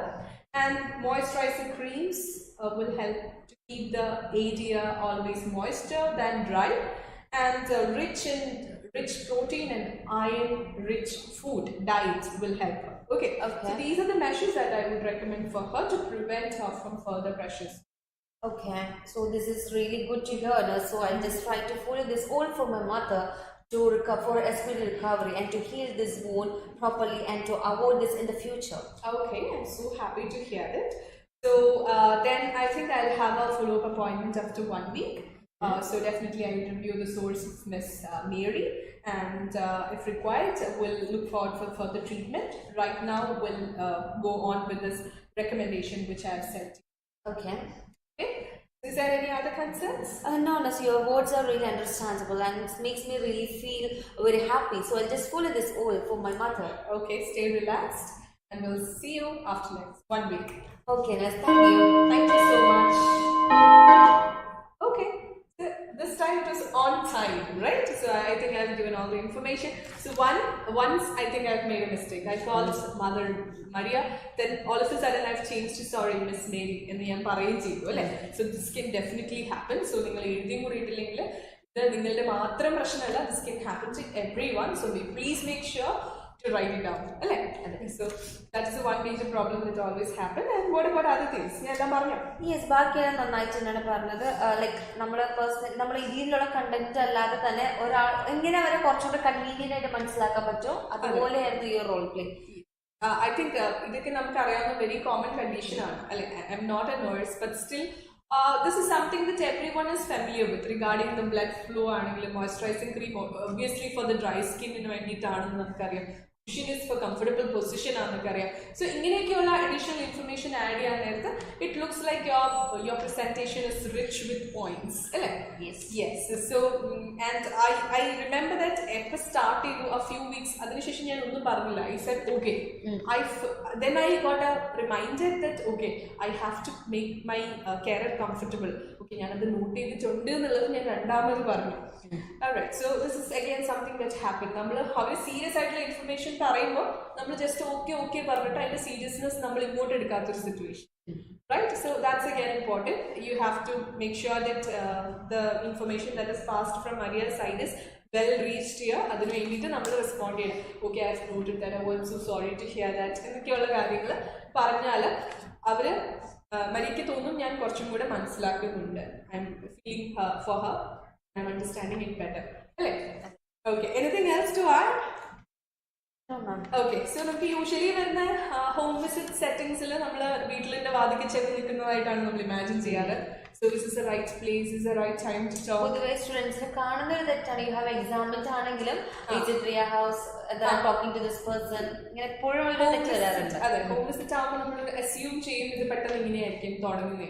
Speaker 1: And moisturizing creams will help to keep the area always moister than dry. And rich protein and iron rich food diet will help her. Okay. So these are the measures that I would recommend for her to prevent her from further pressures.
Speaker 2: Okay, so this is really good to hear. So I'll just try to follow this all for my mother to recover for a speedy recovery and to heal this wound properly and to avoid this in the future.
Speaker 1: Okay, I'm so happy to hear that. So then I think I'll have a follow-up appointment after 1 week. So definitely I will review the source of Miss Mary, and if required, we'll look forward for further treatment. Right now, we'll go on with this recommendation which I have sent.
Speaker 2: Okay.
Speaker 1: Okay. Is there any other concerns?
Speaker 2: No, so your words are really understandable and it makes me really feel very happy. So I'll just follow this all for my mother.
Speaker 1: Okay, stay relaxed, and we'll see you after next 1 week.
Speaker 2: Okay, Ness, thank you.
Speaker 1: Thank you so much. Okay. This time it was on time, right? So I think I've given all the information. So once I think I've made a mistake. I called Mother Maria, then all of a sudden I've changed to sorry Miss Mary എന്ന് ഞാൻ പറയുകയും ചെയ്തു അല്ലേ. So this can definitely happen. So നിങ്ങൾ എഴുതിയും കൂടിയിട്ടില്ലെങ്കിൽ ഇത് നിങ്ങളുടെ മാത്രം പ്രശ്നമല്ല. This can happen to everyone. So please make sure to write it down. So that's the one major problem that always happen. And what about other things?
Speaker 2: Yes, ബാക്കിയെല്ലാം നന്നായിട്ടാണ് പറഞ്ഞത്. Like നമ്മുടെ ഇതിലുള്ള content അല്ലാതെ തന്നെ ഒരാൾ എങ്ങനെ അവരെ കുറച്ചുകൂടെ കൺവീനിയന്റ് ആയിട്ട് മനസ്സിലാക്കാൻ പറ്റുമോ അതുപോലെയായിരുന്നു ഈ റോൾ പ്ലേ.
Speaker 1: I think ഇതൊക്കെ നമുക്ക് അറിയാവുന്ന വെരി കോമൺ കണ്ടീഷൻ ആണ് അല്ലെ. I'm not a nurse but still this is something that everyone is familiar with regarding the blood flow ആണെങ്കിലും moisturizing cream obviously for the dry skin ന് വേണ്ടിയിട്ടാണെന്ന് നമുക്കറിയാം. Cushion is for comfortable position ആണെന്നൊക്കെ അറിയാം. So ഇങ്ങനെയൊക്കെയുള്ള additional information add ചെയ്യാൻ നേരത്ത് it looks like your presentation is rich with points അല്ലേ. Yes. So and I remember that എപ്പോൾ start ചെയ്തു a few weeks അതിനുശേഷം ഞാൻ ഒന്നും പറഞ്ഞില്ല. I said okay. Then I got a reminder that okay I have to make my carer comfortable. Okay, ഞാനത് not ചെയ്തിട്ടുണ്ട് എന്നുള്ളത് ഞാൻ രണ്ടാമത് പറഞ്ഞു. Alright, so this is again something that happened. നമ്മൾ അവർ സീരിയസ് ആയിട്ടുള്ള ഇൻഫർമേഷൻ പറയുമ്പോൾ നമ്മൾ ജസ്റ്റ് ഓക്കെ പറഞ്ഞിട്ട് അതിന്റെ സീരിയസ്നെസ് നമ്മൾ ഇങ്ങോട്ട് എടുക്കാത്തൊരു situation. Right, so that's again important. You have to make sure that the information that is passed from Maria's side is well reached here. അതിന് വേണ്ടിയിട്ട് നമ്മൾ റെസ്പോണ്ട് ചെയ്യണം. Okay, I have noted that. I was so sorry to hear that. എന്നൊക്കെയുള്ള കാര്യങ്ങൾ പറഞ്ഞാൽ അവര് മരിക്ക് തോന്നും ഞാൻ കുറച്ചും കൂടെ മനസ്സിലാക്കുന്നുണ്ട്. I am feeling for her. I'm understanding it better. Okay, anything else to add?
Speaker 2: No, ma'am.
Speaker 1: Okay, so നമുക്ക് യൂഷ്വലി വരുന്ന ഹോം വിസിറ്റ് സെറ്റിംഗ്സിൽ നമ്മൾ വീട്ടിലിന്റെ വാതിക്ക് ചെന്ന് നിൽക്കുന്നതായിട്ടാണ് നമ്മൾ ഇമാജിൻ ചെയ്യാറ്. So this is the right place, this is the right time to talk.
Speaker 2: പൊതുവെ സ്റ്റുഡൻസിന് കാണുന്നത് തെറ്റാണ്. യു ഹാവ് എക്സാമിൻസ് ആണെങ്കിലും house talking to this person ഇങ്ങനെ എപ്പോഴും തെറ്റ് വരാറുണ്ട്.
Speaker 1: അതെ, ഹോം വിസിറ്റ് ആകുമ്പോൾ നമ്മൾ അസ്യൂം ചെയ്യും ഇത് പെട്ടെന്ന് ഇങ്ങനെയായിരിക്കും തുടങ്ങുന്നത്.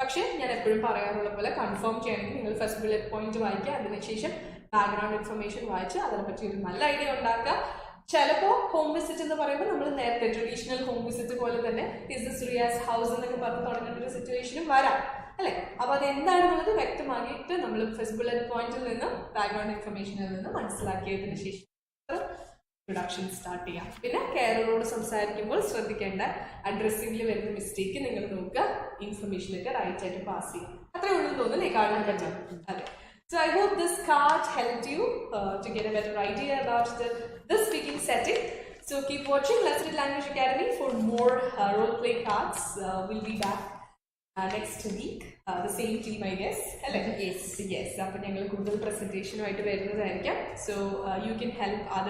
Speaker 1: പക്ഷെ ഞാൻ എപ്പോഴും പറയാറുള്ള പോലെ കൺഫേം ചെയ്യണമെങ്കിൽ നിങ്ങൾ ഫസ്റ്റ് ബുള്ളറ്റ് പോയിന്റ് വായിക്കുക, അതിനുശേഷം ബാക്ക്ഗ്രൗണ്ട് ഇൻഫർമേഷൻ വായിച്ച് അതിനെപ്പറ്റി ഒരു നല്ല ഐഡിയ ഉണ്ടാക്കുക. ചിലപ്പോൾ ഹോം വിസിറ്റ് എന്ന് പറയുമ്പോൾ നമ്മൾ നേരത്തെ ട്രഡീഷണൽ ഹോം വിസിറ്റ് പോലെ തന്നെ ഇസ് ദിസ് റിയാസ് ഹൗസ് എന്നൊക്കെ പറഞ്ഞ് തുടങ്ങേണ്ട ഒരു സിറ്റുവേഷനും വരാം അല്ലേ? അപ്പോൾ അത് എന്താണെന്നുള്ളത് വ്യക്തമാക്കിയിട്ട് നമ്മൾ ഫസ്റ്റ് ബുള്ളറ്റ് പോയിന്റിൽ നിന്ന് ബാക്ക്ഗ്രൗണ്ട് ഇൻഫർമേഷനിൽ നിന്ന് മനസ്സിലാക്കിയതിന് ശേഷം ഇൻട്രൊഡക്ഷൻ സ്റ്റാർട്ട് ചെയ്യാം. പിന്നെ കെയററോട് സംസാരിക്കുമ്പോൾ ശ്രദ്ധിക്കേണ്ട അഡ്രസ്സിംഗിൽ വരുന്ന മിസ്റ്റേക്ക് നിങ്ങൾ നോക്കുക, ഇൻഫർമേഷനൊക്കെ റൈറ്റ് ആയിട്ട് പാസ് ചെയ്യാം. അത്രേ ഉള്ളൂ തോന്നുന്നു ഈ കാർഡിനെ പറ്റി. അതെ. So I hope this card helped you to get a better idea about this speaking setting. So keep watching Let's Read Language Academy for more role-play cards. We'll be back next week. The same team, I guess. Yes. അപ്പോൾ ഞങ്ങൾ കൂടുതൽ പ്രസന്റേഷനുമായിട്ട് വരുന്നതായിരിക്കാം. So you can help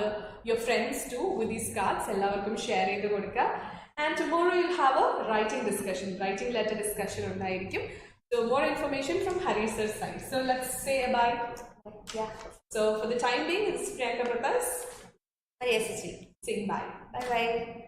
Speaker 1: your friends too with these cards. എല്ലാവർക്കും share ചെയ്ത് കൊടുക്കുക. And tomorrow you'll have a writing letter discussion ഉണ്ടായിരിക്കും. So more information from Hari sir's side. So let's say bye.
Speaker 2: Yeah.
Speaker 1: So for the time being, it's Priyanka Pratas.
Speaker 2: Yes,
Speaker 1: saying bye.
Speaker 2: Bye bye.